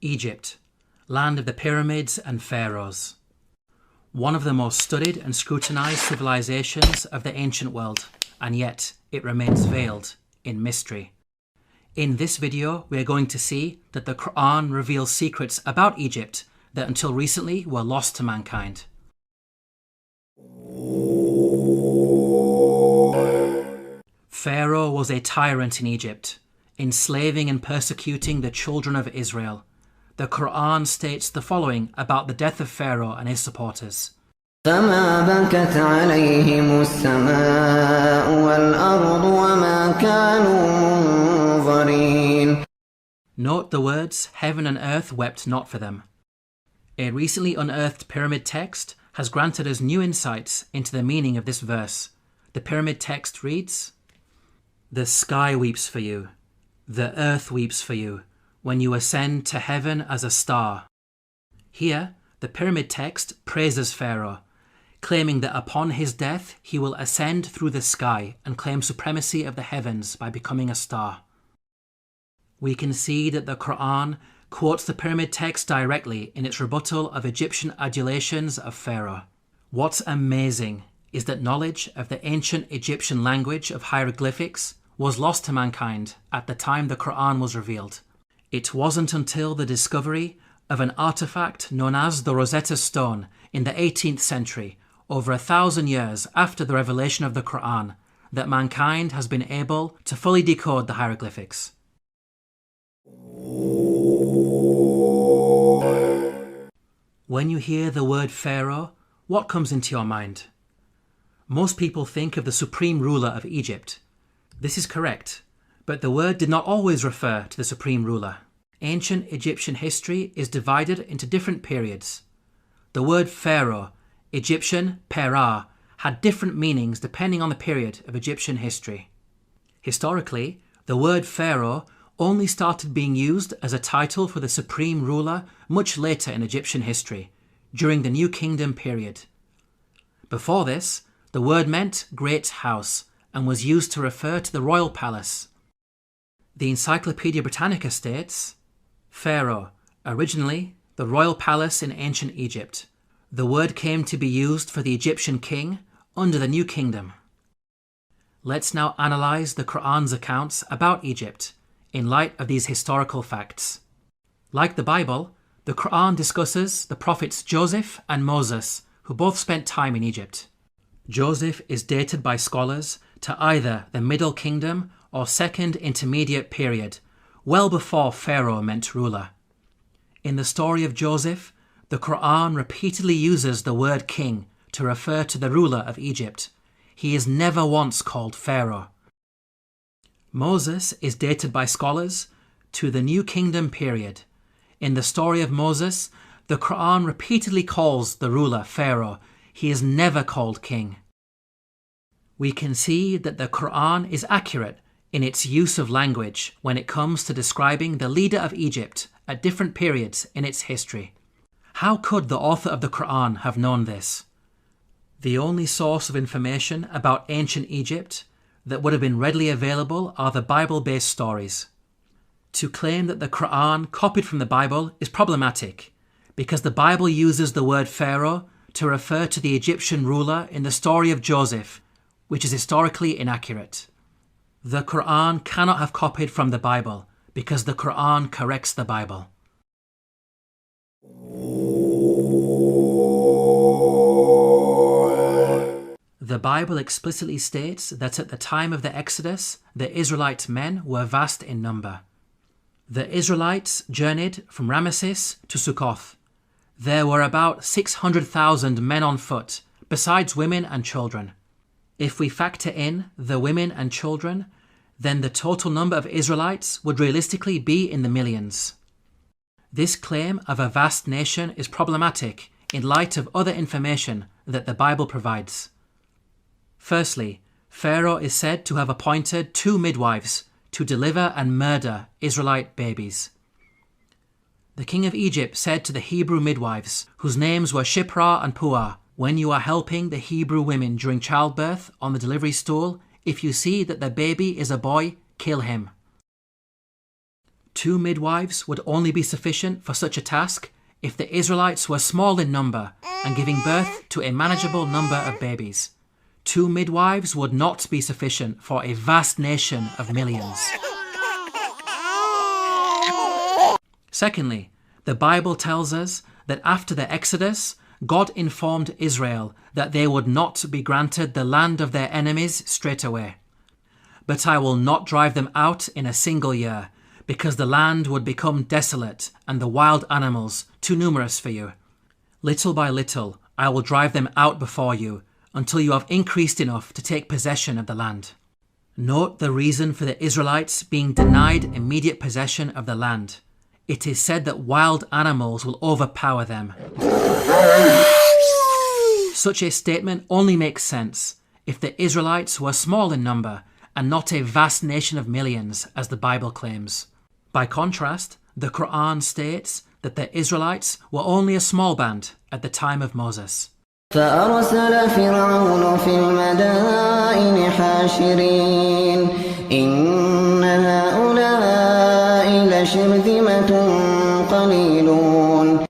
Egypt, land of the pyramids and pharaohs. One of the most studied and scrutinized civilizations of the ancient world, and yet it remains veiled in mystery. In this video, we are going to see that the Qur'an reveals secrets about Egypt that until recently were lost to mankind. Pharaoh was a tyrant in Egypt, enslaving and persecuting the children of Israel. The Qur'an states the following about the death of Pharaoh and his supporters. فما بكت عليهم السماء والأرض وما كانوا منظرين. Note the words, heaven and earth wept not for them. A recently unearthed pyramid text has granted us new insights into the meaning of this verse. The pyramid text reads, "The sky weeps for you, the earth weeps for you, when you ascend to heaven as a star." Here, the pyramid text praises Pharaoh, claiming that upon his death he will ascend through the sky and claim supremacy of the heavens by becoming a star. We can see that the Qur'an quotes the pyramid text directly in its rebuttal of Egyptian adulations of Pharaoh. What's amazing is that knowledge of the ancient Egyptian language of hieroglyphics was lost to mankind at the time the Qur'an was revealed. It wasn't until the discovery of an artifact known as the Rosetta Stone in the 18th century, over 1,000 years after the revelation of the Qur'an, that mankind has been able to fully decode the hieroglyphics. When you hear the word Pharaoh, what comes into your mind? Most people think of the supreme ruler of Egypt. This is correct, but the word did not always refer to the supreme ruler. Ancient Egyptian history is divided into different periods. The word Pharaoh, Egyptian Perah, had different meanings depending on the period of Egyptian history. Historically, the word Pharaoh only started being used as a title for the supreme ruler much later in Egyptian history, during the New Kingdom period. Before this, the word meant great house and was used to refer to the royal palace. The Encyclopedia Britannica states, Pharaoh, originally the royal palace in ancient Egypt. The word came to be used for the Egyptian king under the New Kingdom. Let's now analyze the Qur'an's accounts about Egypt in light of these historical facts. Like the Bible, the Qur'an discusses the prophets Joseph and Moses, who both spent time in Egypt. Joseph is dated by scholars to either the Middle Kingdom or Second Intermediate period, well before Pharaoh meant ruler. In the story of Joseph, the Qur'an repeatedly uses the word king to refer to the ruler of Egypt. He is never once called Pharaoh. Moses is dated by scholars to the New Kingdom period. In the story of Moses, the Qur'an repeatedly calls the ruler Pharaoh. He is never called king. We can see that the Qur'an is accurate in its use of language when it comes to describing the leader of Egypt at different periods in its history. How could the author of the Qur'an have known this? The only source of information about ancient Egypt that would have been readily available are the Bible-based stories. To claim that the Qur'an copied from the Bible is problematic because the Bible uses the word Pharaoh to refer to the Egyptian ruler in the story of Joseph, which is historically inaccurate. The Qur'an cannot have copied from the Bible because the Qur'an corrects the Bible. The Bible explicitly states that at the time of the Exodus, the Israelite men were vast in number. The Israelites journeyed from Ramesses to Sukkoth. There were about 600,000 men on foot, besides women and children. If we factor in the women and children, then the total number of Israelites would realistically be in the millions. This claim of a vast nation is problematic in light of other information that the Bible provides. Firstly, Pharaoh is said to have appointed 2 midwives to deliver and murder Israelite babies. The king of Egypt said to the Hebrew midwives, whose names were Shiphrah and Puah, "When you are helping the Hebrew women during childbirth on the delivery stool, if you see that the baby is a boy, kill him." 2 midwives would only be sufficient for such a task if the Israelites were small in number and giving birth to a manageable number of babies. 2 midwives would not be sufficient for a vast nation of millions. Secondly, the Bible tells us that after the Exodus, God informed Israel that they would not be granted the land of their enemies straight away. But I will not drive them out in a single year, because the land would become desolate and the wild animals too numerous for you. Little by little, I will drive them out before you, until you have increased enough to take possession of the land. Note the reason for the Israelites being denied immediate possession of the land. It is said that wild animals will overpower them. Such a statement only makes sense if the Israelites were small in number and not a vast nation of millions, as the Bible claims. By contrast, the Qur'an states that the Israelites were only a small band at the time of Moses. فأرسل فرعون في المدائن حاشرين إن هؤلاء لشرذمة قليلون.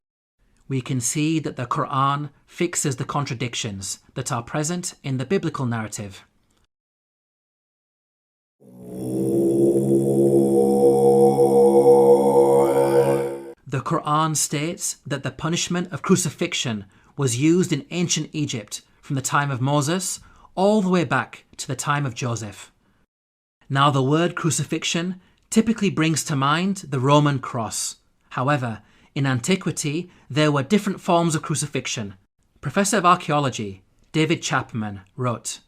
We can see that the Qur'an fixes the contradictions that are present in the biblical narrative. The Qur'an states that the punishment of crucifixion was used in ancient Egypt from the time of Moses all the way back to the time of Joseph. Now, the word crucifixion typically brings to mind the Roman cross. However, in antiquity, there were different forms of crucifixion. Professor of Archaeology David Chapman wrote,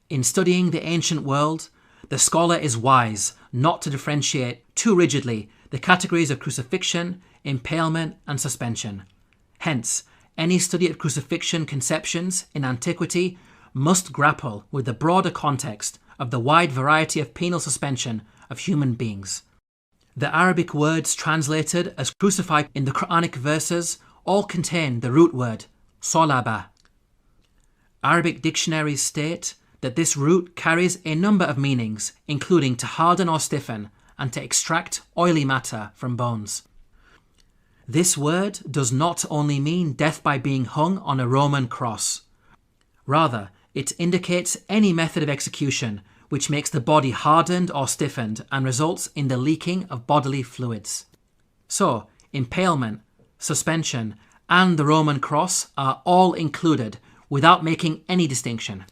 "In studying the ancient world, the scholar is wise not to differentiate too rigidly the categories of crucifixion, impalement, and suspension. Hence, any study of crucifixion conceptions in antiquity must grapple with the broader context of the wide variety of penal suspension of human beings." The Arabic words translated as crucified in the Quranic verses all contain the root word solaba. Arabic dictionaries state that this root carries a number of meanings, including to harden or stiffen and to extract oily matter from bones. This word does not only mean death by being hung on a Roman cross. Rather, it indicates any method of execution which makes the body hardened or stiffened and results in the leaking of bodily fluids. So, impalement, suspension, and the Roman cross are all included without making any distinction.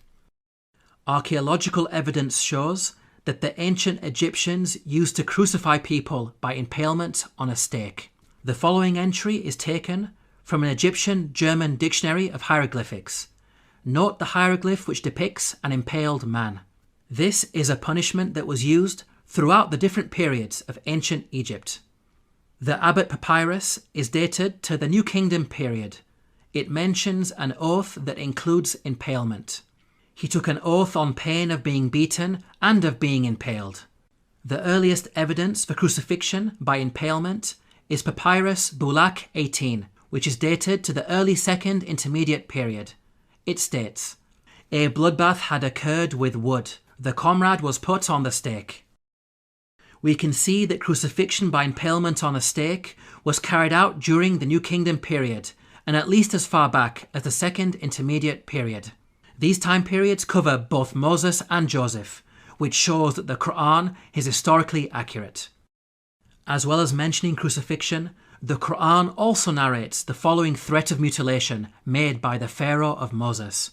Archaeological evidence shows that the ancient Egyptians used to crucify people by impalement on a stake. The following entry is taken from an Egyptian German dictionary of hieroglyphics. Note the hieroglyph which depicts an impaled man. This is a punishment that was used throughout the different periods of ancient Egypt. The Abbot Papyrus is dated to the New Kingdom period. It mentions an oath that includes impalement. He took an oath on pain of being beaten and of being impaled. The earliest evidence for crucifixion by impalement is Papyrus Bulaq 18, which is dated to the early Second Intermediate period. It states, "A bloodbath had occurred with wood. The comrade was put on the stake." We can see that crucifixion by impalement on a stake was carried out during the New Kingdom period, and at least as far back as the Second Intermediate period. These time periods cover both Moses and Joseph, which shows that the Qur'an is historically accurate. As well as mentioning crucifixion, the Qur'an also narrates the following threat of mutilation made by the Pharaoh of Moses.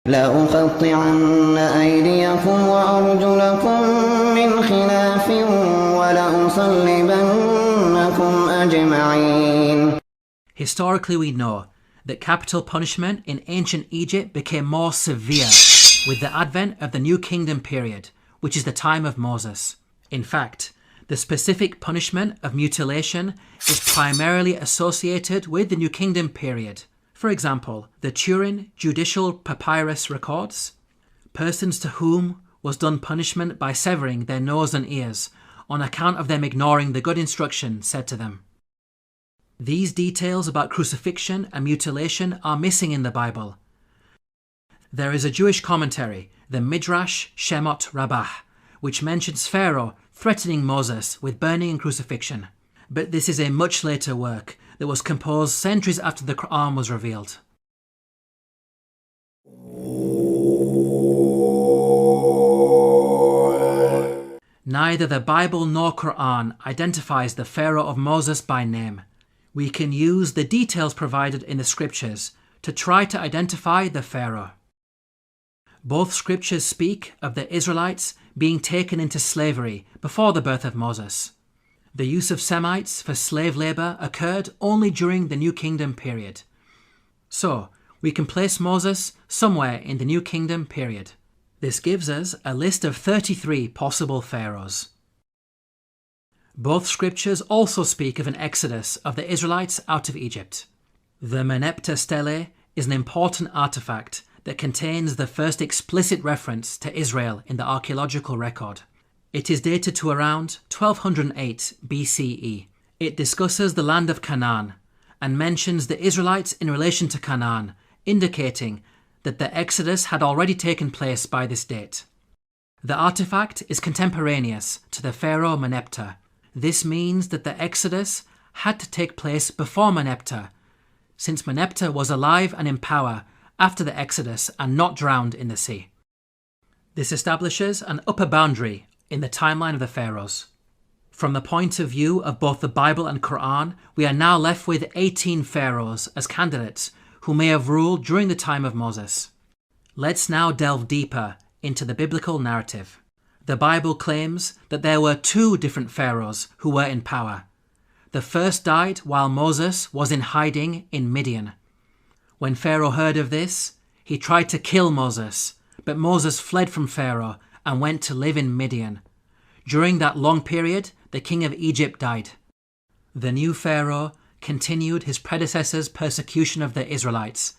لأقطعن أيديكم وأرجلكم من خلاف ولأصلبنكم أجمعين. Historically, we know that capital punishment in ancient Egypt became more severe with the advent of the New Kingdom period, which is the time of Moses. In fact, the specific punishment of mutilation is primarily associated with the New Kingdom period. For example, the Turin Judicial Papyrus records, persons to whom was done punishment by severing their nose and ears on account of them ignoring the good instruction said to them. These details about crucifixion and mutilation are missing in the Bible. There is a Jewish commentary, the Midrash Shemot Rabbah, which mentions Pharaoh threatening Moses with burning and crucifixion. But this is a much later work that was composed centuries after the Qur'an was revealed. Neither the Bible nor Qur'an identifies the Pharaoh of Moses by name. We can use the details provided in the scriptures to try to identify the Pharaoh. Both scriptures speak of the Israelites being taken into slavery before the birth of Moses. The use of Semites for slave labour occurred only during the New Kingdom period. So, we can place Moses somewhere in the New Kingdom period. This gives us a list of 33 possible pharaohs. Both scriptures also speak of an exodus of the Israelites out of Egypt. The Merneptah stele is an important artifact that contains the first explicit reference to Israel in the archaeological record. It is dated to around 1208 BCE. It discusses the land of Canaan and mentions the Israelites in relation to Canaan, indicating that the Exodus had already taken place by this date. The artifact is contemporaneous to the pharaoh Merneptah. This means that the Exodus had to take place before Merneptah, since Merneptah was alive and in power after the Exodus and not drowned in the sea. This establishes an upper boundary in the timeline of the pharaohs. From the point of view of both the Bible and Qur'an, we are now left with 18 pharaohs as candidates who may have ruled during the time of Moses. Let's now delve deeper into the biblical narrative. The Bible claims that there were 2 different pharaohs who were in power. The first died while Moses was in hiding in Midian. When Pharaoh heard of this, he tried to kill Moses, but Moses fled from Pharaoh and went to live in Midian. During that long period, the king of Egypt died. The new Pharaoh continued his predecessor's persecution of the Israelites,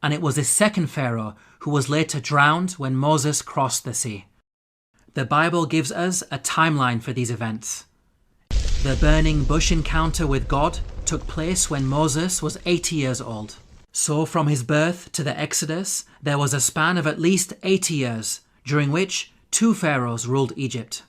and it was this second Pharaoh who was later drowned when Moses crossed the sea. The Bible gives us a timeline for these events. The burning bush encounter with God took place when Moses was 80 years old. So from his birth to the Exodus, there was a span of at least 80 years, during which 2 pharaohs ruled Egypt.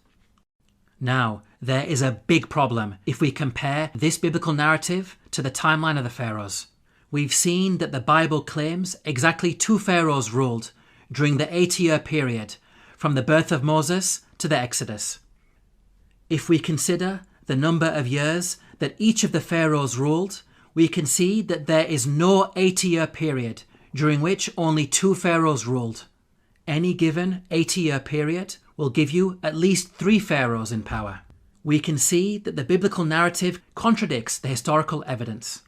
Now, there is a big problem if we compare this biblical narrative to the timeline of the pharaohs. We've seen that the Bible claims exactly 2 pharaohs ruled during the 80-year period from the birth of Moses to the Exodus. If we consider the number of years that each of the pharaohs ruled, we can see that there is no 80-year period during which only 2 pharaohs ruled. Any given 80-year period will give you at least 3 pharaohs in power. We can see that the biblical narrative contradicts the historical evidence.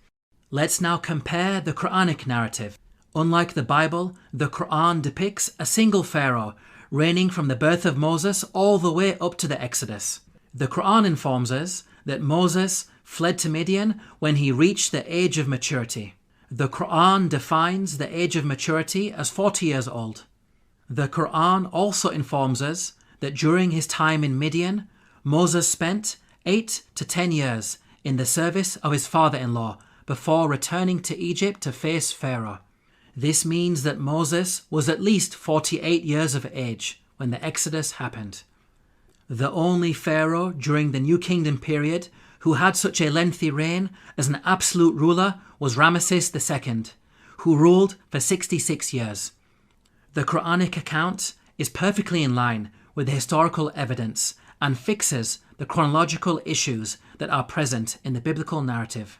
Let's now compare the Quranic narrative. Unlike the Bible, the Qur'an depicts a single pharaoh reigning from the birth of Moses all the way up to the Exodus. The Qur'an informs us that Moses fled to Midian when he reached the age of maturity. The Qur'an defines the age of maturity as 40 years old. The Qur'an also informs us that during his time in Midian, Moses spent 8 to 10 years in the service of his father-in-law before returning to Egypt to face Pharaoh. This means that Moses was at least 48 years of age when the Exodus happened. The only Pharaoh during the New Kingdom period who had such a lengthy reign as an absolute ruler was Ramesses II, who ruled for 66 years. The Quranic account is perfectly in line with the historical evidence and fixes the chronological issues that are present in the biblical narrative.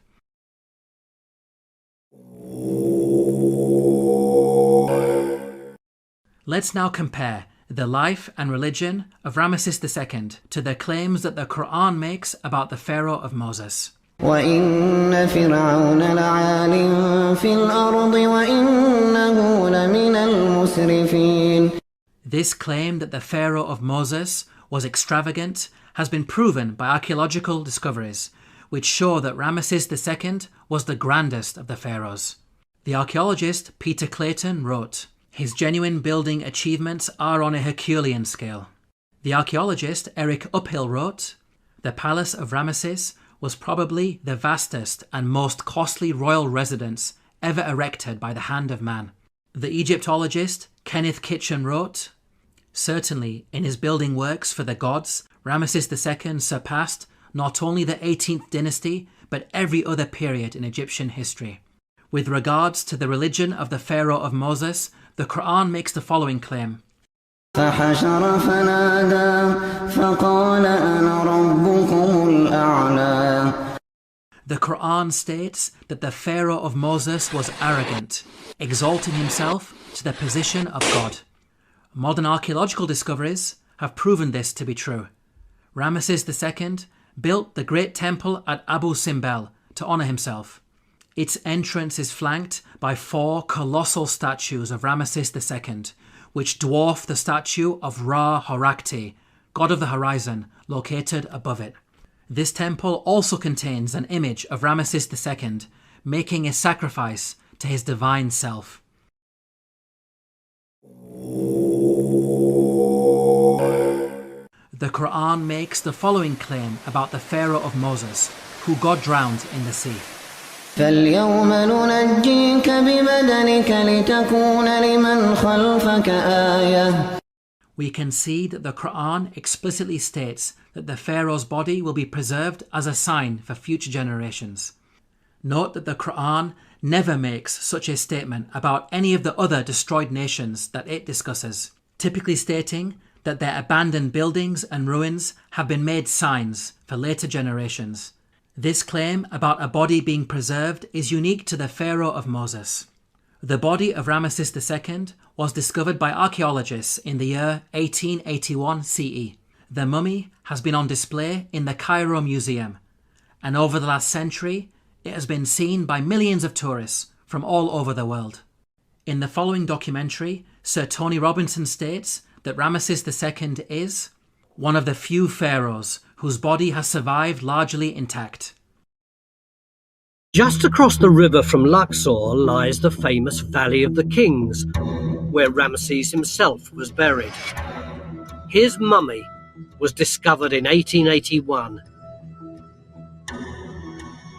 Let's now compare the life and religion of Ramesses II to the claims that the Qur'an makes about the Pharaoh of Moses. وَإِنَّ فِرْعَوْنَ لَعَالٍ فِي الْأَرْضِ وَإِنَّهُ لَمِنَ الْمُسْرِفِينَ. This claim that the Pharaoh of Moses was extravagant has been proven by archaeological discoveries, which show that Ramesses II was the grandest of the pharaohs. The archaeologist Peter Clayton wrote, "His genuine building achievements are on a Herculean scale." The archaeologist Eric Uphill wrote, "The palace of Ramesses was probably the vastest and most costly royal residence ever erected by the hand of man." The Egyptologist Kenneth Kitchen wrote, "Certainly, in his building works for the gods, Ramesses II surpassed not only the 18th dynasty, but every other period in Egyptian history. With regards to the religion of the Pharaoh of Moses, the Qur'an makes the following claim. فحشر فنادى فقال أنا ربكم الأعلى. The Qur'an states that the Pharaoh of Moses was arrogant, exalting himself to the position of God. Modern archaeological discoveries have proven this to be true. Ramesses II built the great temple at Abu Simbel to honour himself. Its entrance is flanked by 4 colossal statues of Ramesses II, which dwarf the statue of Ra Horakti, god of the horizon, located above it. This temple also contains an image of Ramesses II making a sacrifice to his divine self. The Qur'an makes the following claim about the Pharaoh of Moses, who God drowned in the sea. فاليوم ننجيك ببدنك لتكون لمن خلفك آية. We can see that the Qur'an explicitly states that the Pharaoh's body will be preserved as a sign for future generations. Note that the Qur'an never makes such a statement about any of the other destroyed nations that it discusses, typically stating that their abandoned buildings and ruins have been made signs for later generations. This claim about a body being preserved is unique to the Pharaoh of Moses. The body of Ramesses II was discovered by archaeologists in the year 1881 CE. The mummy has been on display in the Cairo Museum, and over the last century, it has been seen by millions of tourists from all over the world. In the following documentary, Sir Tony Robinson states that Ramesses II is one of the few pharaohs whose body has survived largely intact. Just across the river from Luxor lies the famous Valley of the Kings, where Ramesses himself was buried. His mummy was discovered in 1881.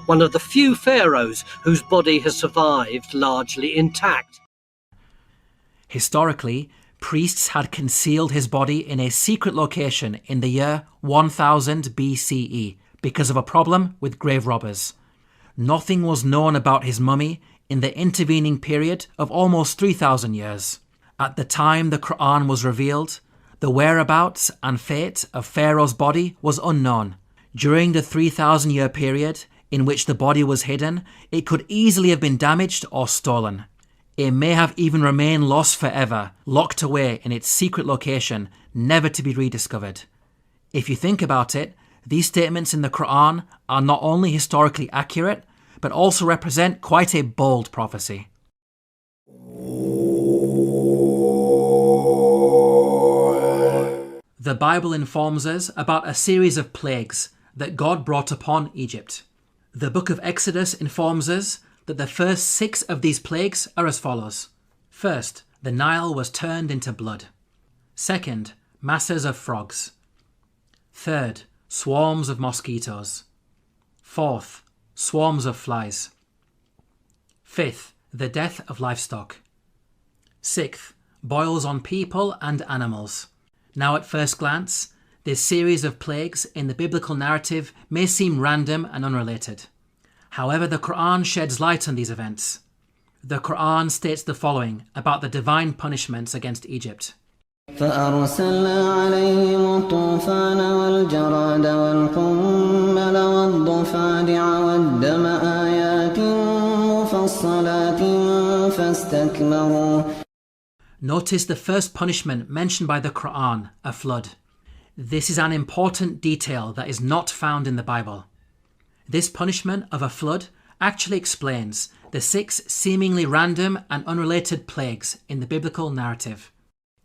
One of the few pharaohs whose body has survived largely intact. Historically, priests had concealed his body in a secret location in the year 1000 BCE because of a problem with grave robbers. Nothing was known about his mummy in the intervening period of almost 3,000 years. At the time the Qur'an was revealed, the whereabouts and fate of Pharaoh's body was unknown. During the 3,000-year period in which the body was hidden, it could easily have been damaged or stolen. It may have even remained lost forever, locked away in its secret location, never to be rediscovered. If you think about it, these statements in the Qur'an are not only historically accurate, but also represent quite a bold prophecy. The Bible informs us about a series of plagues that God brought upon Egypt. The book of Exodus informs us that the first 6 of these plagues are as follows. First, the Nile was turned into blood. Second, masses of frogs. Third, swarms of mosquitoes. Fourth, swarms of flies. Fifth, the death of livestock. Sixth, boils on people and animals. Now at first glance, this series of plagues in the biblical narrative may seem random and unrelated. However, the Qur'an sheds light on these events. The Qur'an states the following about the divine punishments against Egypt. فأرسلنا عليهم الطوفان والجراد والقمل والضفادع والدم آيات مفصلات فاستكبروا. Notice the first punishment mentioned by the Qur'an, a flood. This is an important detail that is not found in the Bible. This punishment of a flood actually explains the 6 seemingly random and unrelated plagues in the biblical narrative.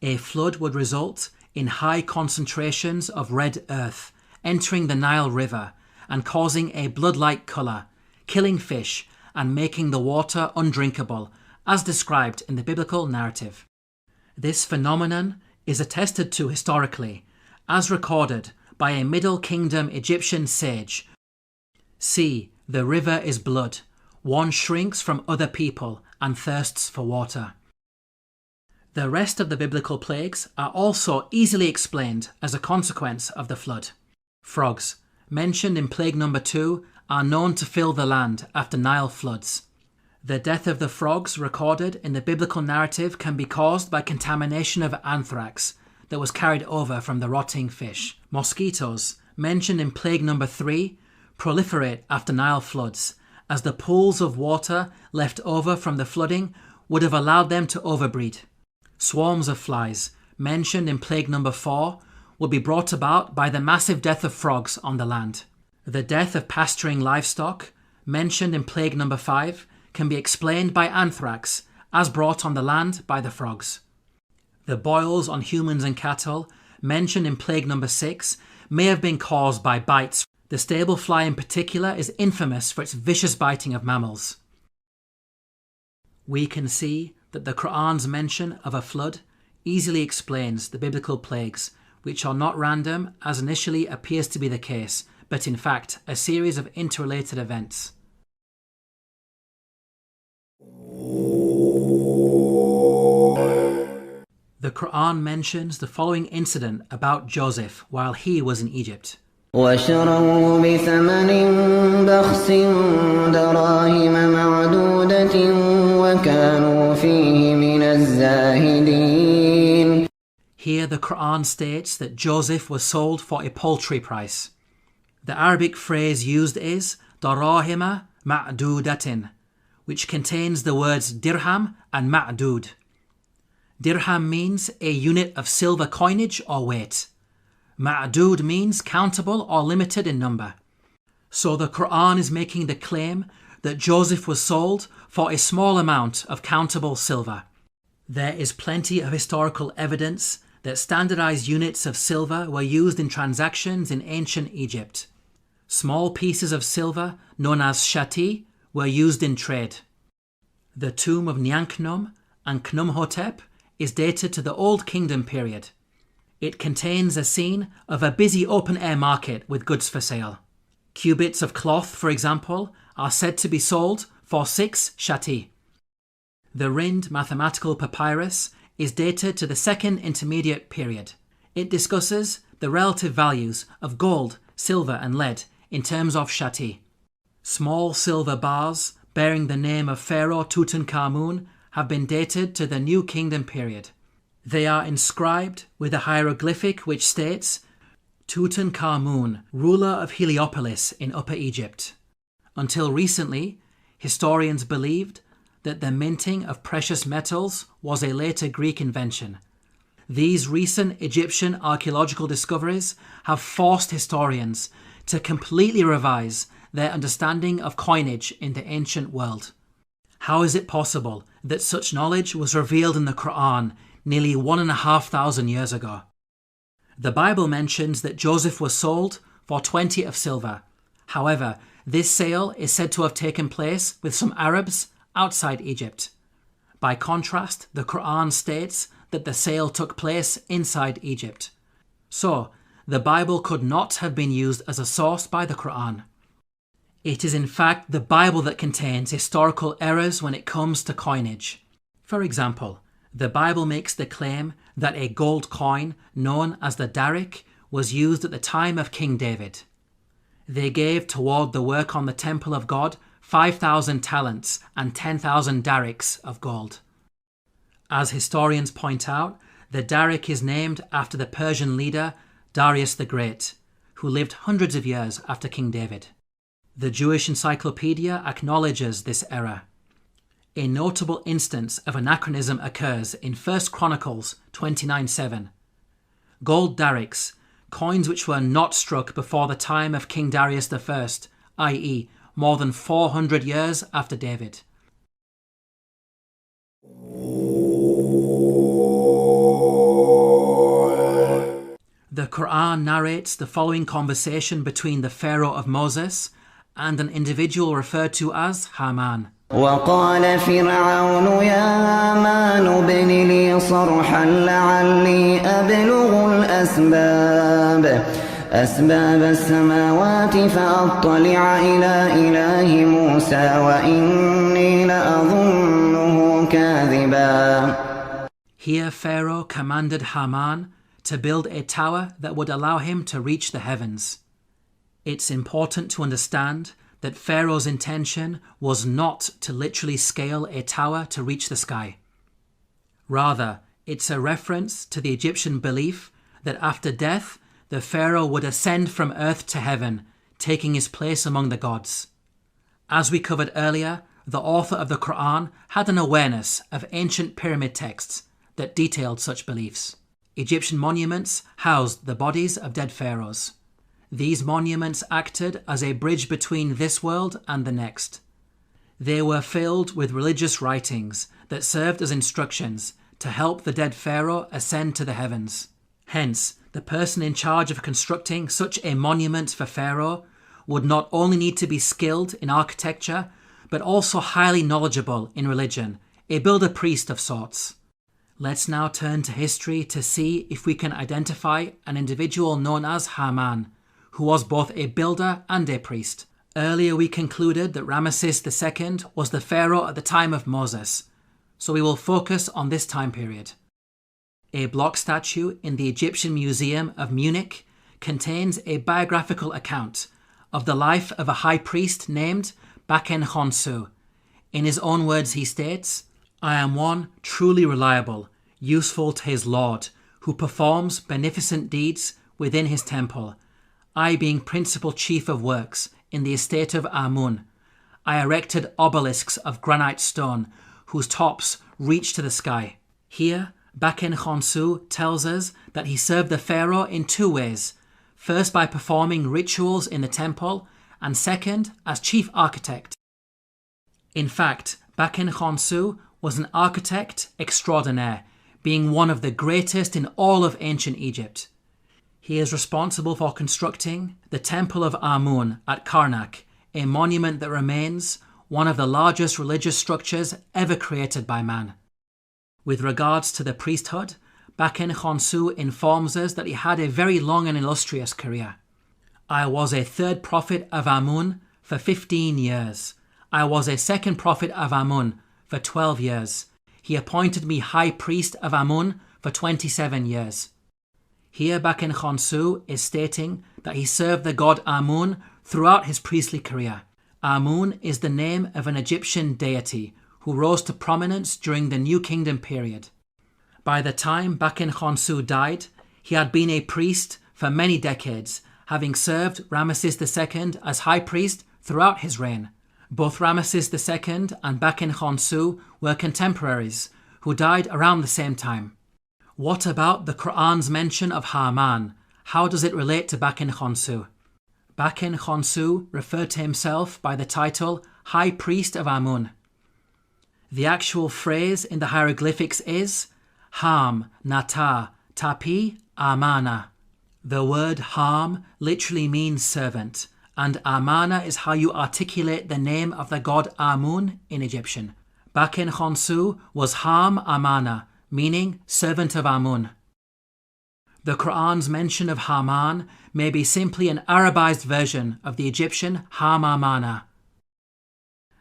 A flood would result in high concentrations of red earth entering the Nile River and causing a blood-like colour, killing fish and making the water undrinkable, as described in the biblical narrative. This phenomenon is attested to historically, as recorded by a Middle Kingdom Egyptian sage. See, the river is blood. One shrinks from other people and thirsts for water. The rest of the biblical plagues are also easily explained as a consequence of the flood. Frogs, mentioned in plague number 2, are known to fill the land after Nile floods. The death of the frogs recorded in the biblical narrative can be caused by contamination of anthrax that was carried over from the rotting fish. Mosquitoes, mentioned in plague number 3, proliferate after Nile floods, as the pools of water left over from the flooding would have allowed them to overbreed. Swarms of flies, mentioned in plague number 4, would be brought about by the massive death of frogs on the land. The death of pasturing livestock, mentioned in plague number 5, can be explained by anthrax, as brought on the land by the frogs. The boils on humans and cattle, mentioned in plague number 6, may have been caused by bites. The stable fly in particular is infamous for its vicious biting of mammals. We can see that the Qur'an's mention of a flood easily explains the biblical plagues, which are not random as initially appears to be the case, but in fact a series of interrelated events. The Qur'an mentions the following incident about Joseph while he was in Egypt. وشروه بثمن بخس دراهم معدودة وكانوا فيه من الزاهدين. Here the Qur'an states that Joseph was sold for a paltry price. The Arabic phrase used is darahima ma'dudatin, which contains the words dirham and ma'dud. Dirham means a unit of silver coinage or weight. Ma'dud means countable or limited in number. So the Qur'an is making the claim that Joseph was sold for a small amount of countable silver. There is plenty of historical evidence that standardized units of silver were used in transactions in ancient Egypt. Small pieces of silver, known as shati, were used in trade. The tomb of Nyanknum and Khnumhotep is dated to the Old Kingdom period. It contains a scene of a busy open-air market with goods for sale. Cubits of cloth, for example, are said to be sold for 6 shati. The Rind mathematical papyrus is dated to the Second Intermediate period. It discusses the relative values of gold, silver and lead in terms of shati. Small silver bars bearing the name of Pharaoh Tutankhamun have been dated to the New Kingdom period. They are inscribed with a hieroglyphic which states, Tutankhamun, ruler of Heliopolis in Upper Egypt. Until recently, historians believed that the minting of precious metals was a later Greek invention. These recent Egyptian archaeological discoveries have forced historians to completely revise their understanding of coinage in the ancient world. How is it possible that such knowledge was revealed in the Qur'an nearly 1,500 years ago? The Bible mentions that Joseph was sold for 20 of silver. However, this sale is said to have taken place with some Arabs outside Egypt. By contrast, the Qur'an states that the sale took place inside Egypt. So, the Bible could not have been used as a source by the Qur'an. It is in fact the Bible that contains historical errors when it comes to coinage. For example, the Bible makes the claim that a gold coin known as the darik was used at the time of King David. They gave toward the work on the temple of God 5,000 talents and 10,000 dariks of gold. As historians point out, the darik is named after the Persian leader Darius the Great, who lived hundreds of years after King David. The Jewish Encyclopedia acknowledges this error. A notable instance of anachronism occurs in 1 Chronicles 29:7. Gold dariks, coins which were not struck before the time of King Darius I, i.e. more than 400 years after David. The Qur'an narrates the following conversation between the Pharaoh of Moses and an individual referred to as Haman. وقال فرعون يا هامان ابن لي صرحا لعلي أبلغ أسباب السماوات فأطلع إلى إله موسى وإني لأظنه كاذبا. Here Pharaoh commanded Haman to build a tower that would allow him to reach the heavens. It's important to understand that Pharaoh's intention was not to literally scale a tower to reach the sky. Rather, it's a reference to the Egyptian belief that after death, the Pharaoh would ascend from earth to heaven, taking his place among the gods. As we covered earlier, the author of the Qur'an had an awareness of ancient pyramid texts that detailed such beliefs. Egyptian monuments housed the bodies of dead pharaohs. These monuments acted as a bridge between this world and the next. They were filled with religious writings that served as instructions to help the dead pharaoh ascend to the heavens. Hence, the person in charge of constructing such a monument for Pharaoh would not only need to be skilled in architecture, but also highly knowledgeable in religion, a builder-priest of sorts. Let's now turn to history to see if we can identify an individual known as Haman, who was both a builder and a priest. Earlier we concluded that Ramesses II was the pharaoh at the time of Moses, so we will focus on this time period. A block statue in the Egyptian Museum of Munich contains a biographical account of the life of a high priest named Baken Khonsu. In his own words he states, "I am one truly reliable, useful to his Lord, who performs beneficent deeds within his temple. I being principal chief of works in the estate of Amun, I erected obelisks of granite stone whose tops reach to the sky." Here, Baken Khonsu tells us that he served the pharaoh in two ways, first by performing rituals in the temple, and second as chief architect. In fact, Baken Khonsu was an architect extraordinaire, being one of the greatest in all of ancient Egypt. He is responsible for constructing the Temple of Amun at Karnak, a monument that remains one of the largest religious structures ever created by man. With regards to the priesthood, Baken Khonsu informs us that he had a very long and illustrious career. "I was a third prophet of Amun for 15 years. I was a second prophet of Amun for 12 years. He appointed me high priest of Amun for 27 years. Here Baken Khonsu is stating that he served the god Amun throughout his priestly career. Amun is the name of an Egyptian deity who rose to prominence during the New Kingdom period. By the time Baken Khonsu died, he had been a priest for many decades, having served Ramesses II as high priest throughout his reign. Both Ramesses II and Baken Khonsu were contemporaries who died around the same time. What about the Qur'an's mention of Haman? How does it relate to Baken Khonsu? Baken Khonsu referred to himself by the title High Priest of Amun. The actual phrase in the hieroglyphics is Ham, Nata, Tapi, Amana. The word Ham literally means servant, and Amana is how you articulate the name of the god Amun in Egyptian. Baken Khonsu was Ham Amana, meaning servant of Amun. The Qur'an's mention of Haman may be simply an Arabized version of the Egyptian Ham Amana.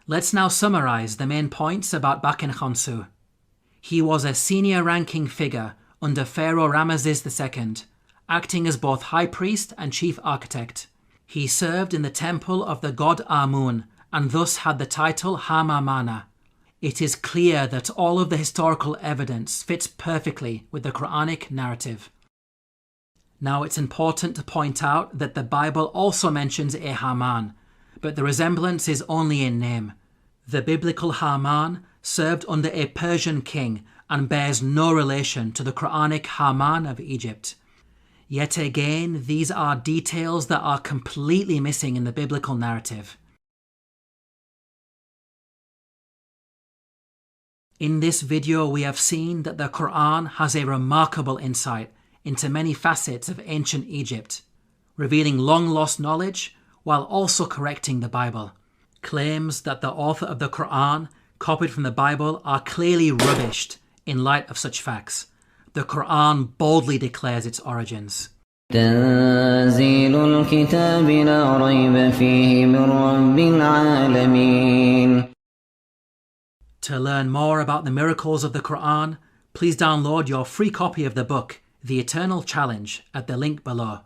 Let's now summarize the main points about Baken Khonsu. He was a senior-ranking figure under Pharaoh Ramesses II, acting as both high priest and chief architect. He served in the temple of the god Amun and thus had the title Ham Amana. It is clear that all of the historical evidence fits perfectly with the Quranic narrative. Now it's important to point out that the Bible also mentions a Haman, but the resemblance is only in name. The biblical Haman served under a Persian king and bears no relation to the Quranic Haman of Egypt. Yet again, these are details that are completely missing in the biblical narrative. In this video, we have seen that the Qur'an has a remarkable insight into many facets of ancient Egypt, revealing long-lost knowledge while also correcting the Bible. Claims that the author of the Qur'an copied from the Bible are clearly rubbished in light of such facts. The Qur'an boldly declares its origins. تنزيل الكتاب لا ريب فيه من رب العالمين. To learn more about the miracles of the Qur'an, Please download your free copy of the book, The Eternal Challenge, at the link below.